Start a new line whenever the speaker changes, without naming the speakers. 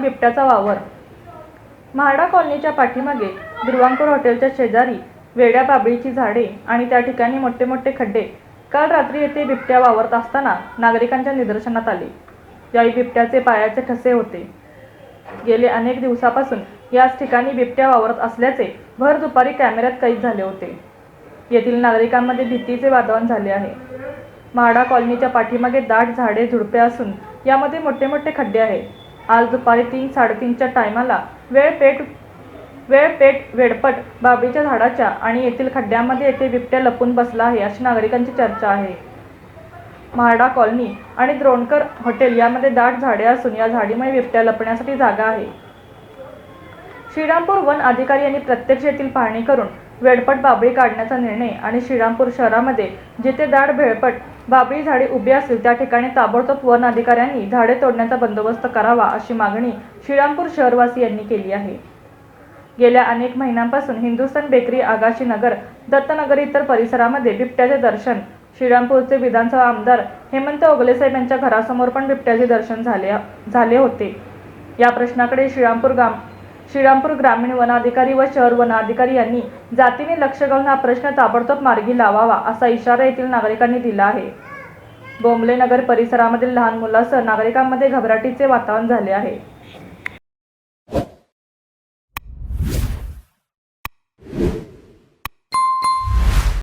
बिबट्याचा वावर। म्हाडा कॉलनीच्या पाठीमागे दुर्वांकूर हॉटेलच्या शेजारी वेड्या बाबळीची झाडे आणि त्या ठिकाणी मोठे मोठे खड्डे काल रात्री येथे बिबट्या वावरत असताना नागरिकांच्या निदर्शनात आले। यावेळी बिबट्याचे पायाचे ठसे होते। गेले अनेक दिवसापासून याच ठिकाणी बिबट्या वावरत असल्याचे भर दुपारी कॅमेऱ्यात कैद झाले होते। येथील नागरिकांमध्ये भीतीचे वातावरण झाले आहे। म्हाडा कॉलनीच्या पाठीमागे दाट झाडे झुडपे असून यामध्ये मोठे मोठे खड्डे आहेत। आज दुपारी 3-3:30च्या टायमाला वेडपट बाबळीच्या झाडाच्या आणि येथील खड्ड्यामध्ये येथे बिबट्या लपून बसला आहे अशी नागरिकांची चर्चा आहे। म्हाडा कॉलनी आणि द्रोणकर हॉटेल यामध्ये दाट झाडे असून या झाडीमुळे बिबट्या लपण्यासाठी जागा आहे। श्रीरामपूर वन अधिकारी यांनी प्रत्यक्ष येथील पाहणी करून वेडपट बाबळी काढण्याचा निर्णय आणि श्रीरामपूर शहरामध्ये जिथे दाट भेळपट बाबळी झाडे उभी असतील त्या ठिकाणी ताबडतोब वन अधिकाऱ्यांनी झाडे तोडण्याचा बंदोबस्त करावा अशी मागणी श्रीरामपूर शहरवासी यांनी केली आहे। गेल्या अनेक महिन्यांपासून हिंदुस्थान बेकरी, आगाशी नगर, दत्तनगर इतर परिसरामध्ये बिबट्याचे दर्शन, श्रीरामपूरचे विधानसभा आमदार हेमंत ओगलेसाहेब यांच्या घरासमोर पण बिबट्याचे दर्शन झाले होते। या प्रश्नाकडे श्रीरामपूर ग्रामीण वनाधिकारी व शहर वनाधिकारी यांनी जातीने लक्ष घालून हा प्रश्न ताबडतोब मार्गी लावावा असा इशारा येथील नागरिकांनी दिला आहे। बोंबले नगर परिसरामधील लहान मुलांसह नागरिकांमध्ये घबराटीचे वातावरण झाले आहे।